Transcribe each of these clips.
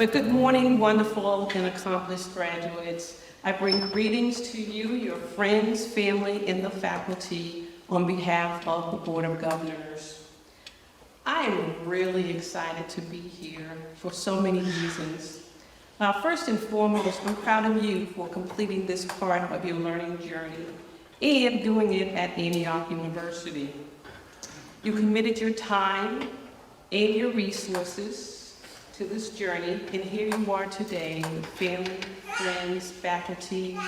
But good morning, wonderful and accomplished graduates. I bring greetings to you, your friends, family, and the faculty on behalf of the Board of Governors. I am really excited to be here for so many reasons. First and foremost, I'm proud of you for completing this part of your learning journey and doing it at Antioch University. You committed your time and your resources to this journey, and here you are today with family, friends, faculty,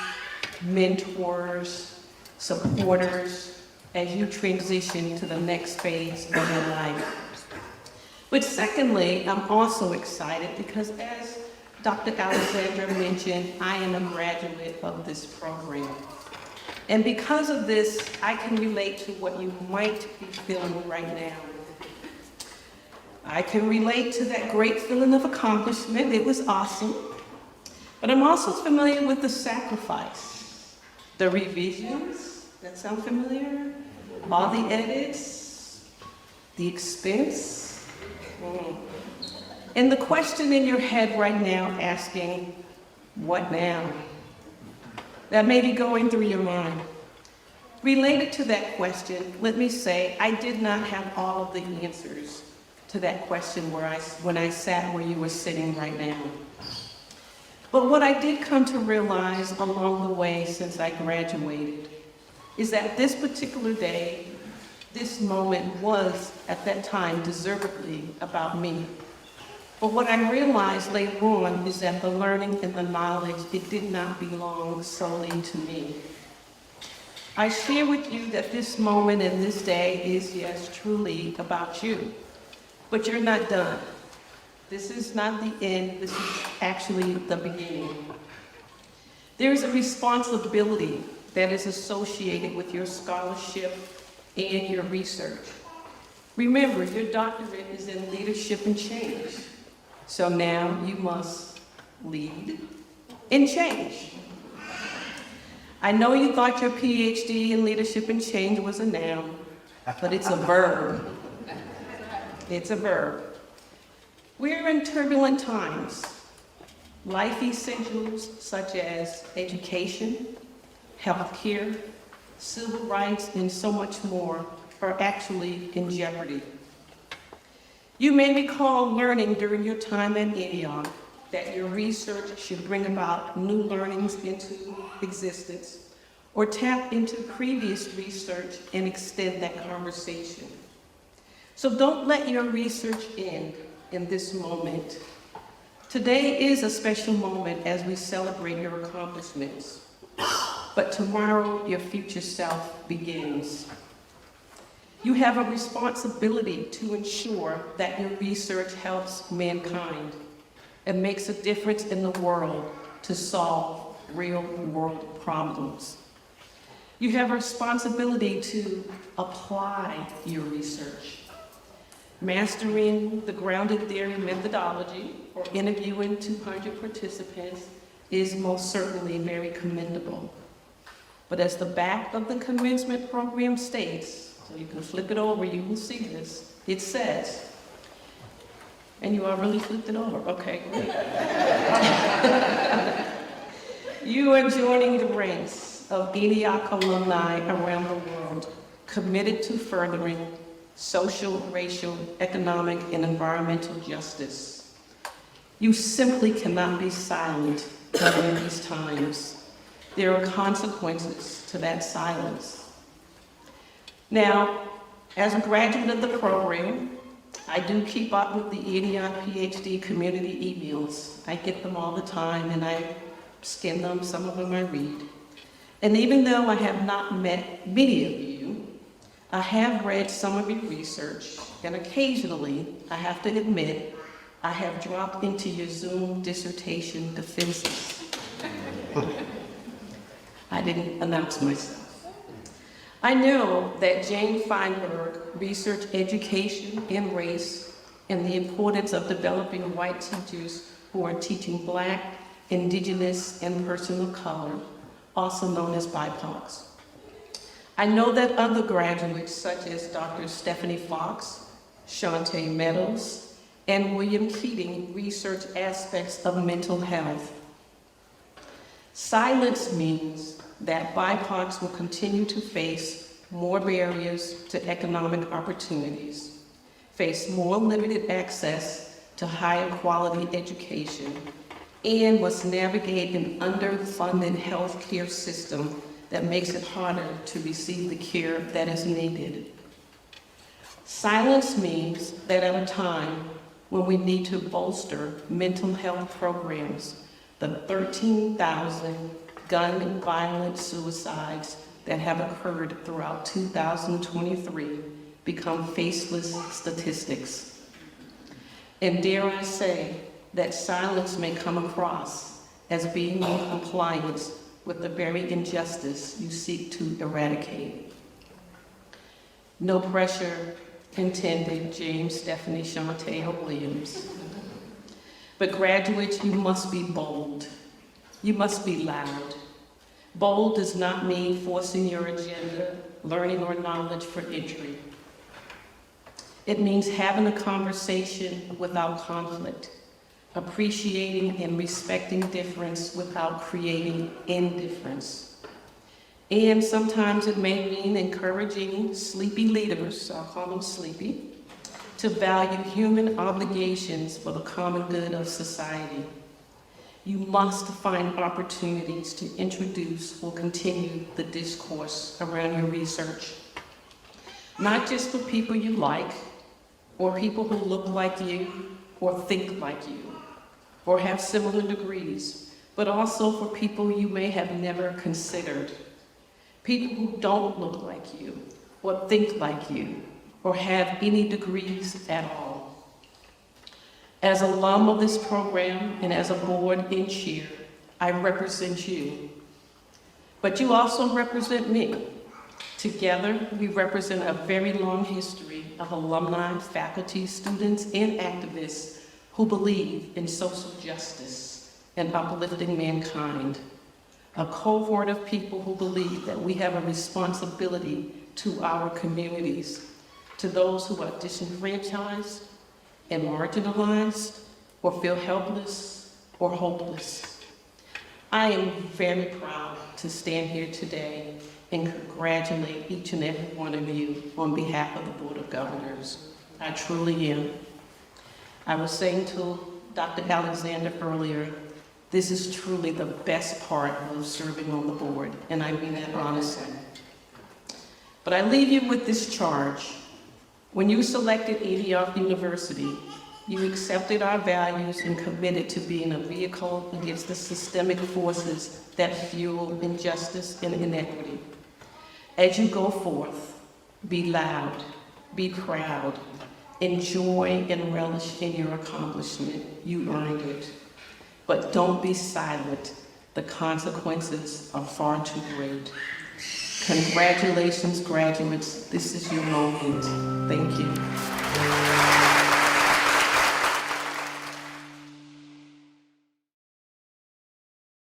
mentors, supporters, as you transition to the next phase of your life. But secondly, I'm also excited because as Dr. Alexandra mentioned, I am a graduate of this program. And because of this, I can relate to what you might be feeling right now. I can relate to that great feeling of accomplishment. It was awesome. But I'm also familiar with the sacrifice, the revisions, that sound familiar? All the edits, the expense. And the question in your head right now asking, what now? That may be going through your mind. Related to that question, let me say I did not have all of the answers to that question when I sat where you were sitting right now. But what I did come to realize along the way since I graduated is that this particular day, this moment was, at that time, deservedly about me. But what I realized later on is that the learning and the knowledge, it did not belong solely to me. I share with you that this moment and this day is, yes, truly about you. But you're not done. This is not the end, this is actually the beginning. There is a responsibility that is associated with your scholarship and your research. Remember, your doctorate is in leadership and change. So now you must lead and change. I know you thought your PhD in leadership and change was a noun, but it's a verb. It's a verb. We're in turbulent times. Life essentials such as education, healthcare, civil rights, and so much more are actually in jeopardy. You may recall learning during your time at Antioch that your research should bring about new learnings into existence or tap into previous research and extend that conversation. So don't let your research end in this moment. Today is a special moment as we celebrate your accomplishments, but tomorrow your future self begins. You have a responsibility to ensure that your research helps mankind and makes a difference in the world to solve real-world problems. You have a responsibility to apply your research. Mastering the grounded theory methodology or interviewing 200 participants is most certainly very commendable. But as the back of the commencement program states, so you can flip it over, you will see this. It says, and you already flipped it over, okay, great. You are joining the ranks of Antioch alumni around the world, committed to furthering social, racial, economic, and environmental justice. You simply cannot be silent during these times. There are consequences to that silence. Now, as a graduate of the program, I do keep up with the Antioch PhD community emails. I get them all the time and I scan them, some of them I read. And even though I have not met many of you, I have read some of your research, and occasionally, I have to admit, I have dropped into your Zoom dissertation defenses. I didn't announce myself. I know that Jane Feinberg researched education and race and the importance of developing white teachers who are teaching Black, Indigenous, and person of color, also known as BIPOCs. I know that other graduates such as Dr. Stephanie Fox, Shantae Meadows, and William Keating researched aspects of mental health. Silence means that BIPOCs will continue to face more barriers to economic opportunities, face more limited access to higher quality education, and must navigate an underfunded healthcare system that makes it harder to receive the care that is needed. Silence means that at a time when we need to bolster mental health programs, the 13,000 gun and violent suicides that have occurred throughout 2023 become faceless statistics. And dare I say that silence may come across as being in compliance with the very injustice you seek to eradicate. No pressure intended, James, Stephanie, Shantae, or Williams. But graduates, you must be bold. You must be loud. Bold does not mean forcing your agenda, learning, or knowledge for entry. It means having a conversation without conflict, appreciating and respecting difference without creating indifference. And sometimes it may mean encouraging sleepy leaders, I'll call them sleepy, to value human obligations for the common good of society. You must find opportunities to introduce or continue the discourse around your research, not just for people you like, or people who look like you, or think like you, or have similar degrees, but also for people you may have never considered. People who don't look like you, or think like you, or have any degrees at all. As an alum of this program and as a board and chair, I represent you. But you also represent me. Together, we represent a very long history of alumni, faculty, students, and activists who believe in social justice and uplifting mankind. A cohort of people who believe that we have a responsibility to our communities, to those who are disenfranchised and marginalized, or feel helpless or hopeless. I am very proud to stand here today and congratulate each and every one of you on behalf of the Board of Governors. I truly am. I was saying to Dr. Alexander earlier, this is truly the best part of serving on the board, and I mean that honestly. But I leave you with this charge. When you selected Antioch University, you accepted our values and committed to being a vehicle against the systemic forces that fuel injustice and inequity. As you go forth, be loud, be proud, enjoy and relish in your accomplishment. You earned it. But don't be silent. The consequences are far too great. Congratulations, graduates. This is your moment. Thank you.